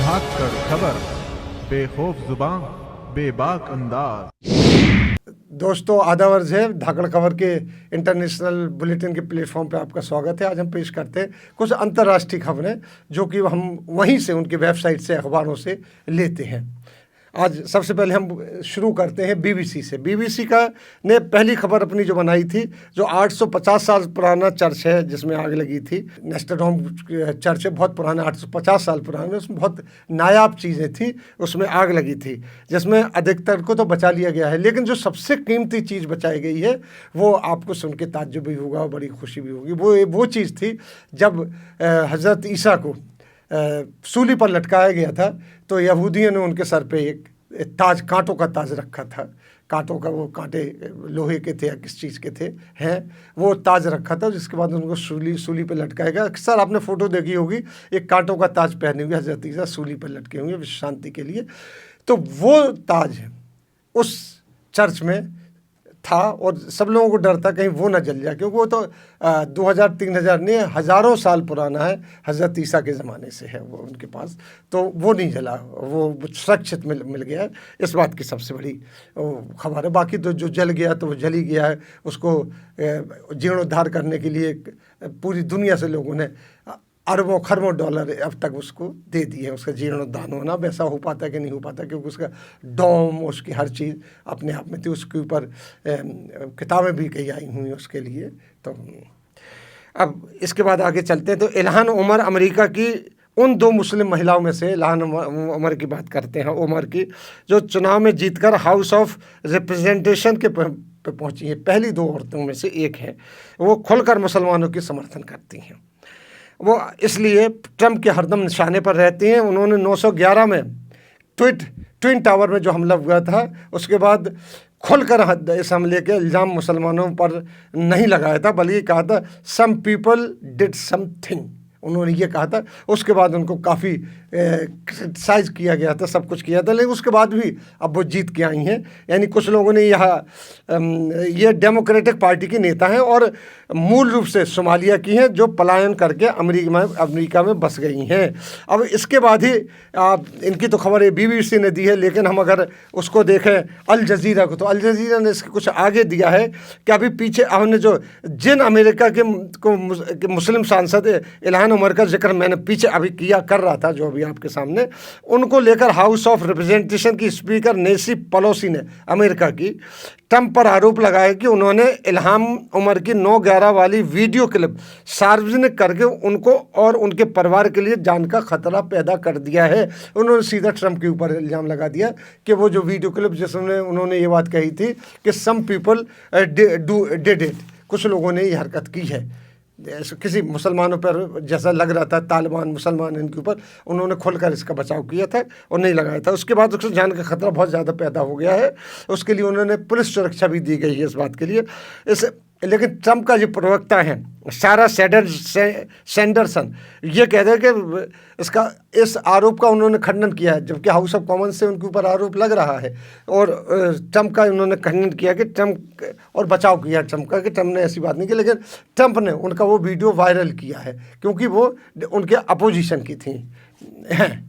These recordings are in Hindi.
धाकड़ खबर, बेखौफ जुबान, बेबाक अंदाज। दोस्तों, आदाब अर्ज़ है। धाकड़ खबर के इंटरनेशनल बुलेटिन के प्लेटफॉर्म पे आपका स्वागत है। आज हम पेश करते हैं कुछ अंतर्राष्ट्रीय खबरें जो कि हम वहीं से, उनकी वेबसाइट से, अखबारों से लेते हैं। आज सबसे पहले हम शुरू करते हैं बीबीसी से। बीबीसी का ने पहली खबर अपनी जो बनाई थी, जो 850 साल पुराना चर्च है जिसमें आग लगी थी। नेस्टरडोम चर्च है, बहुत पुराना, 850 साल पुराना। उसमें बहुत नायाब चीज़ें थी, उसमें आग लगी थी, जिसमें अधिकतर को तो बचा लिया गया है। लेकिन जो सबसे कीमती चीज़ बचाई गई है वो आपको सुन के ताज्जुब भी होगा और बड़ी खुशी भी होगी। वो चीज़ थी जब हज़रत ईसा को सूली पर लटकाया गया था, तो यहूदियों ने उनके सर पे एक ताज, कांटों का ताज रखा था। कांटों का, वो कांटे लोहे के थे या किस चीज़ के थे, हैं वो ताज रखा था, जिसके बाद उनको सूली पे लटकाया गया। अक्सर आपने फ़ोटो देखी होगी, एक कांटों का ताज पहने हुए हज़रत ईसा सूली पर लटके हुए विश्व शांति के लिए। तो वो ताज उस चर्च में था और सब लोगों को डर था कहीं वो ना जल जाए, क्योंकि वो तो 2000-3000 नहीं, हज़ारों साल पुराना है, हज़रत ईसा के ज़माने से है वो उनके पास। तो वो नहीं जला, वो सुरक्षित मिल गया है। इस बात की सबसे बड़ी खबर है। बाकी तो जो जल गया तो वो जल ही गया है। उसको जीर्णोद्धार करने के लिए पूरी दुनिया से लोगों ने अरबों खरबों डॉलर अब तक उसको दे दिए हैं। उसका जीर्णोद्धार होना वैसा हो पाता कि नहीं हो पाता, क्योंकि उसका डोम, उसकी हर चीज़ अपने आप में थी। उसके ऊपर किताबें भी कई आई हुई उसके लिए। तो अब इसके बाद आगे चलते हैं। तो इल्हान उमर, अमेरिका की उन 2 मुस्लिम महिलाओं में से इल्हान उमर की बात करते हैं, उमर की, जो चुनाव में जीतकर हाउस ऑफ रिप्रेजेंटेशन के पे पहुंची है। पहली 2 औरतों में से एक है। वो खुलकर मुसलमानों की समर्थन करती हैं। वो इसलिए ट्रंप के हरदम निशाने पर रहती हैं। उन्होंने 911 में ट्विन टावर में जो हमला हुआ था, उसके बाद खुलकर इस हमले के इल्ज़ाम मुसलमानों पर नहीं लगाया था, बल्कि कहा था सम पीपल डिड समथिंग, उन्होंने ये कहा था। उसके बाद उनको काफ़ी क्रिटिसाइज़ किया गया था, सब कुछ किया था, लेकिन उसके बाद भी अब वो जीत के आई हैं। यानी कुछ लोगों ने ये डेमोक्रेटिक पार्टी की नेता हैं और मूल रूप से सोमालिया की हैं, जो पलायन करके अमेरिका में बस गई हैं। अब इसके बाद ही इनकी तो खबर बीबीसी ने दी है, लेकिन हम अगर उसको देखें अल जज़ीरा को, तो अल जज़ीरा ने इसके कुछ आगे दिया है कि अभी पीछे हमने जो जिन अमेरिका के मुस्लिम सांसद इल्हान उमर का जिक्र मैंने पीछे अभी कर रहा था, जो अभी आपके सामने, उनको लेकर हाउस ऑफ रिप्रेजेंटेशन की स्पीकर नेसी पेलोसी ने, अमेरिका की, ट्रंप पर आरोप लगाया कि उन्होंने इल्हान उमर की 9/11 वाली वीडियो क्लिप सार्वजनिक करके उनको और उनके परिवार के लिए जान का खतरा पैदा कर दिया है। उन्होंने सीधा ट्रंप के ऊपर इल्ज़ाम लगा दिया कि वो जो वीडियो क्लिप जिसमें उन्होंने ये बात कही थी कि सम पीपल डिड इट, कुछ लोगों ने ये हरकत की है, किसी मुसलमानों पर जैसा लग रहा था, तालिबान मुसलमान इनके ऊपर, उन्होंने खुलकर इसका बचाव किया था और नहीं लगाया था। उसके बाद उसकी जान का खतरा बहुत ज़्यादा पैदा हो गया है। उसके लिए उन्होंने पुलिस सुरक्षा भी दी गई है इस बात के लिए। लेकिन ट्रंप का जो प्रवक्ता है सारा सैंडरसन, ये कहते हैं कि इस आरोप का उन्होंने खंडन किया है, जबकि हाउस ऑफ कॉमन्स से उनके ऊपर आरोप लग रहा है। और ट्रंप का उन्होंने खंडन किया कि ट्रंप, और बचाव किया ट्रंप का कि ट्रंप ने ऐसी बात नहीं की। लेकिन ट्रंप ने उनका वो वीडियो वायरल किया है, क्योंकि वो उनके अपोजिशन की थी हैं।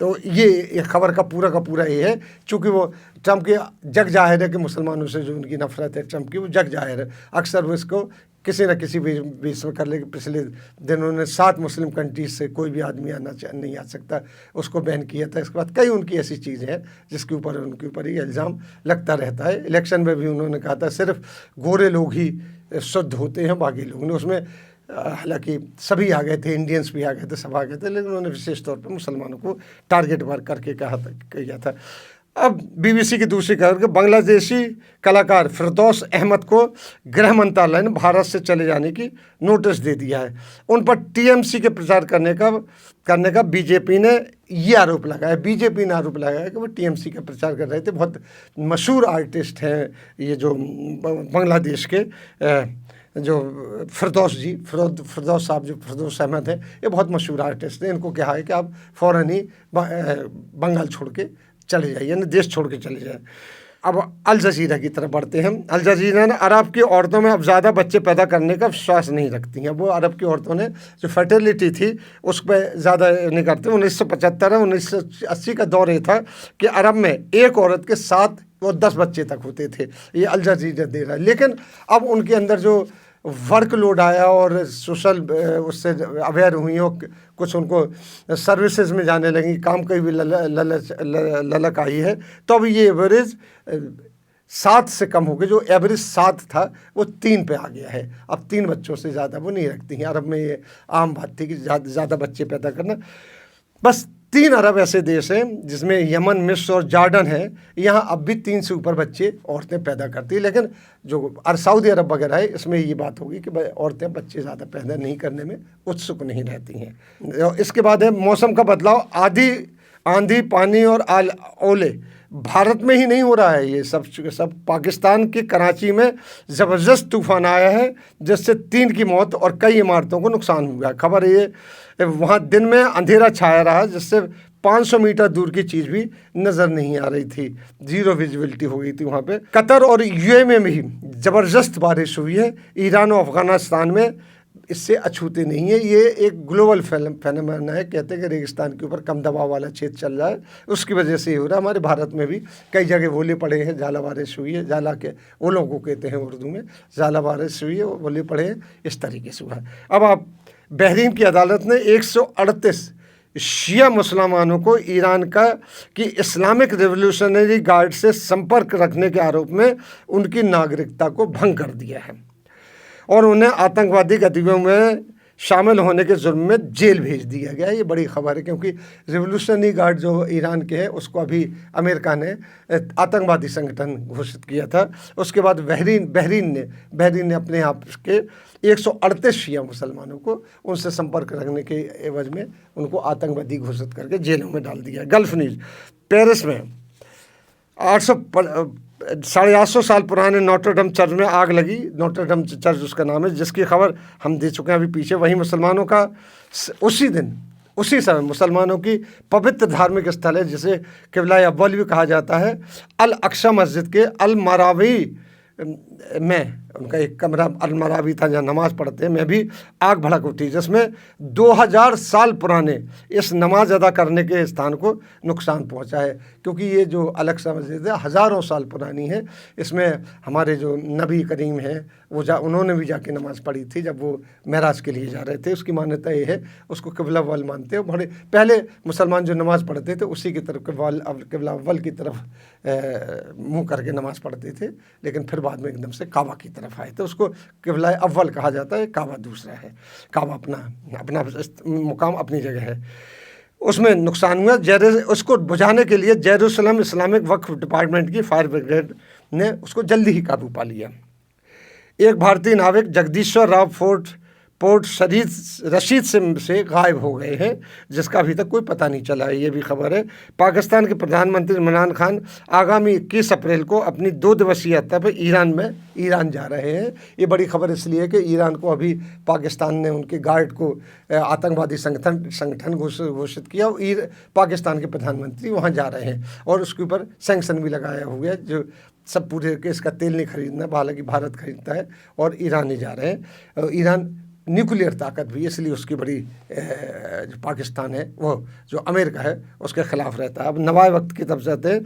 तो ये खबर का पूरा ये है, चूँकि वो ट्रंप के जग जाहिर है कि मुसलमानों से जो उनकी नफरत है ट्रंप की, वो जग जाहिर है। अक्सर वो इसको किसी न किसी बेस में कर ले। पिछले दिन उन्होंने 7 मुस्लिम कंट्रीज से कोई भी आदमी नहीं आ सकता, उसको बैन किया था। इसके बाद कई उनकी ऐसी चीज़ें हैं जिसके ऊपर उनके ऊपर ये इल्ज़ाम लगता रहता है। इलेक्शन में भी उन्होंने कहा था सिर्फ गोरे लोग ही शुद्ध होते हैं, बाकी लोग ने, उसमें हालांकि सभी आ गए थे, इंडियंस भी आ गए थे, सब आ गए थे, लेकिन उन्होंने विशेष तौर पर मुसलमानों को टारगेट वर्क करके किया था। अब बीबीसी की दूसरी खबर कि बांग्लादेशी कलाकार फिरदौस अहमद को गृह मंत्रालय ने भारत से चले जाने की नोटिस दे दिया है। उन पर टीएमसी के प्रचार करने का बीजेपी ने ये आरोप लगाया। बीजेपी ने आरोप लगाया कि वो टीएमसी का प्रचार कर रहे थे। बहुत मशहूर आर्टिस्ट हैं ये जो बांग्लादेश के, जो फिरदौस साहब, जो फिरदौस अहमद है, ये बहुत मशहूर आर्टिस्ट हैं। इनको कहा है कि आप फ़ौरन ही बंगाल छोड़ के चले जाइए, यानी देश छोड़ के चले जाए। अब अल जजीरा की तरफ बढ़ते हैं। अल जजीरा ने अरब की औरतों में अब ज़्यादा बच्चे पैदा करने का विश्वास नहीं रखती हैं। वो अरब की औरतों ने जो फर्टिलिटी थी उस पर ज़्यादा नहीं करते। 1975 1980 का दौर ये था कि अरब में एक औरत के 7 और 10 बच्चे तक होते थे। ये अल जजीरा दे रहा है। लेकिन अब उनके अंदर जो वर्कलोड आया और सोशल उससे अवेयर हुई और कुछ उनको सर्विसेज में जाने लगी, काम की भी ललक आई है, तो अब ये एवरेज 7 से कम हो गया। जो एवरेज 7 था वो 3 पे आ गया है। अब 3 बच्चों से ज़्यादा वो नहीं रखती हैं। अरब में ये आम बात थी कि ज़्यादा बच्चे पैदा करना। बस 3 अरब ऐसे देश हैं जिसमें यमन, मिस्र और जॉर्डन है, यहाँ अब भी 3 से ऊपर बच्चे औरतें पैदा करती हैं। लेकिन जो सऊदी अरब वगैरह है इसमें ये बात होगी कि औरतें बच्चे ज़्यादा पैदा नहीं करने में उत्सुक नहीं रहती हैं। इसके बाद है मौसम का बदलाव। आंधी, पानी और ओले भारत में ही नहीं हो रहा है, ये सब पाकिस्तान की कराची में ज़बरदस्त तूफान आया है जिससे 3 की मौत और कई इमारतों को नुकसान हुआ। खबर ये वहाँ दिन में अंधेरा छाया रहा जिससे 500 मीटर दूर की चीज़ भी नज़र नहीं आ रही थी, 0 विजिबिलिटी हो गई थी वहाँ पे। कतर और यूएई में भी ज़बरदस्त बारिश हुई है। ईरान और अफ़गानिस्तान में इससे अछूते नहीं है। ये एक ग्लोबल फेनोमेना है। कहते हैं कि रेगिस्तान के ऊपर कम दबाव वाला क्षेत्र चल रहा है, उसकी वजह से ही हो रहा है। हमारे भारत में भी कई जगह ओले पड़े हैं, झाला बारिश हुई है। झाला के ओलों को कहते हैं उर्दू में, झाला बारिश हुई है, ओले पड़े हैं, इस तरीके से हुआ है। अब आप बहरीन की अदालत ने 138 शिया मुसलमानों को ईरान की इस्लामिक रिवोल्यूशनरी गार्ड से संपर्क रखने के आरोप में उनकी नागरिकता को भंग कर दिया है और उन्हें आतंकवादी गतिविधियों में शामिल होने के जुर्म में जेल भेज दिया गया। ये बड़ी खबर है क्योंकि रिवोल्यूशनरी गार्ड जो ईरान के हैं उसको अभी अमेरिका ने आतंकवादी संगठन घोषित किया था। उसके बाद बहरीन ने अपने आप के 138 शिया मुसलमानों को उनसे संपर्क रखने के एवज में उनको आतंकवादी घोषित करके जेलों में डाल दिया। गल्फ न्यूज़, पेरिस में 850 साल पुराने नोटर-डेम चर्च में आग लगी। नोटर-डेम चर्च उसका नाम है, जिसकी खबर हम दे चुके हैं अभी पीछे। वहीं मुसलमानों का उसी समय मुसलमानों की पवित्र धार्मिक स्थल है जिसे किबला अव्वल भी कहा जाता है, अल अक्सा मस्जिद के अल मरावी में उनका एक कमरा अल मरावी था जहाँ नमाज़ पढ़ते हैं, में भी आग भड़क उठी जिसमें 2000 साल पुराने इस नमाज अदा करने के स्थान को नुकसान पहुंचा है। क्योंकि ये जो अल अक्सा मस्जिद है हज़ारों साल पुरानी है। इसमें हमारे जो नबी करीम हैं उन्होंने भी जाके नमाज़ पढ़ी थी जब वो महराज के लिए जा रहे थे। उसकी मान्यता ये है, उसको किबला अव्वल मानते हैं। बड़े पहले मुसलमान जो नमाज़ पढ़ते थे उसी की तरफ किबला अव्वल की तरफ मुँह करके नमाज़ पढ़ते थे, लेकिन फिर बाद में एकदम से काबा की तरफ आए तो उसको किबला अव्वल कहा जाता है। काबा दूसरा है, काबा अपना मुकाम अपनी जगह है। उसमें नुकसान हुआ। उसको बुझाने के लिए जेरूसलम इस्लामिक वक्फ डिपार्टमेंट की फायर ब्रिगेड ने उसको जल्दी ही काबू पा लिया। एक भारतीय नाविक जगदीश्वर राव पोर्ट रशीद से गायब हो गए हैं जिसका अभी तक कोई पता नहीं चला है। ये भी खबर है। पाकिस्तान के प्रधानमंत्री इमरान खान आगामी 21 अप्रैल को अपनी 2 दिवसीय यात्रा पर ईरान जा रहे हैं। ये बड़ी खबर इसलिए कि ईरान को अभी पाकिस्तान ने उनके गार्ड को आतंकवादी संगठन घोषित किया और पाकिस्तान के प्रधानमंत्री वहाँ जा रहे हैं और उसके ऊपर सैंक्शन भी लगाया हुआ है जो सब पूरे के इसका तेल नहीं खरीदना, हालांकि भारत खरीदता है और ईरान ही जा रहे हैं। ईरान न्यूक्लियर ताकत भी, इसलिए उसकी बड़ी जो पाकिस्तान है वो जो अमेरिका है उसके खिलाफ रहता है। अब नवाए वक्त की तरफ जाते हैं।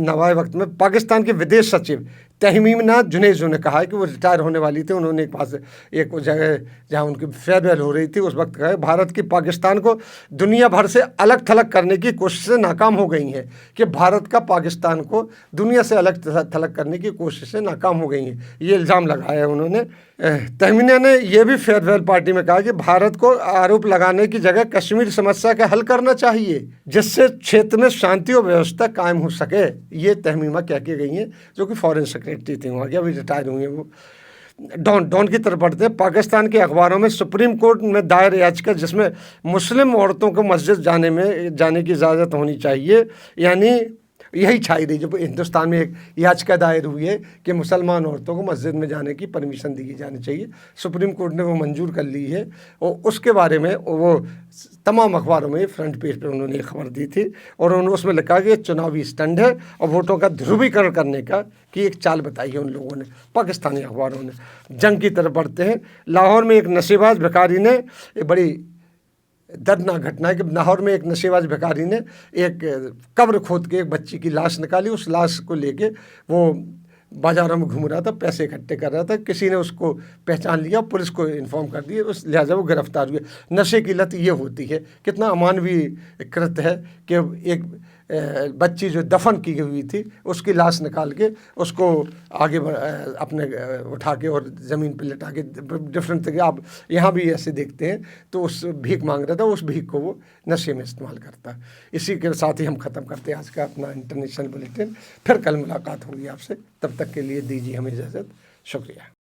नवाए वक्त में पाकिस्तान के विदेश सचिव तहमीना जुनेजो ने कहा है कि वो रिटायर होने वाली थी। उन्होंने एक जगह जहाँ उनकी फेयरवेल हो रही थी उस वक्त कहा भारत की पाकिस्तान को दुनिया भर से अलग थलग करने की कोशिशें नाकाम हो गई हैं, कि भारत का पाकिस्तान को दुनिया से अलग थलग करने की कोशिशें नाकाम हो गई हैं। ये इल्ज़ाम लगाया उन्होंने। तहमीना ने यह भी फेयरवेल पार्टी में कहा कि भारत को आरोप लगाने की जगह कश्मीर समस्या का हल करना चाहिए जिससे क्षेत्र में शांति और व्यवस्था कायम हो सके। ये तहमीमा कह के गई हैं जो कि फॉरेन सेक्रेटरी थी वहाँ की, अभी रिटायर हुई हैं वो। डॉन की तरफ बढ़ते हैं। पाकिस्तान के अखबारों में सुप्रीम कोर्ट में दायर याचिका जिसमें मुस्लिम औरतों को मस्जिद जाने की इजाज़त होनी चाहिए, यानी यही छाई रही। जब हिंदुस्तान में एक याचिका दायर हुई है कि मुसलमान औरतों को मस्जिद में जाने की परमिशन दी जानी चाहिए, सुप्रीम कोर्ट ने वो मंजूर कर ली है और उसके बारे में वो तमाम अखबारों में फ्रंट पेज पे उन्होंने ये खबर दी थी और उन्होंने उसमें लिखा कि चुनावी स्टंट है और वोटों का ध्रुवीकरण करने का की एक चाल बताई है उन लोगों ने, पाकिस्तानी अखबारों ने। जंग की तरफ बढ़ते हैं। लाहौर में एक नशेबाज भिखारी ने, एक बड़ी दर्दनाक घटना है कि लाहौर में एक नशेबाज भिखारी ने एक कब्र खोद के एक बच्ची की लाश निकाली। उस लाश को लेके वो बाजारों में घूम रहा था, पैसे इकट्ठे कर रहा था। किसी ने उसको पहचान लिया, पुलिस को इन्फॉर्म कर दिया, उस लिहाजा वो गिरफ्तार हुए। नशे की लत ये होती है। कितना अमानवीय कृत्य है कि एक बच्ची जो दफन की हुई थी उसकी लाश निकाल के उसको आगे अपने उठा के और ज़मीन पे लिटा के डिफरेंट तरीके। आप यहाँ भी ऐसे देखते हैं। तो उस भीख मांग रहा था, उस भीख को वो नशे में इस्तेमाल करता है। इसी के साथ ही हम ख़त्म करते हैं आज का अपना इंटरनेशनल बुलेटिन। फिर कल मुलाकात होगी आपसे, तब तक के लिए दीजिए हमें इजाज़त। शुक्रिया।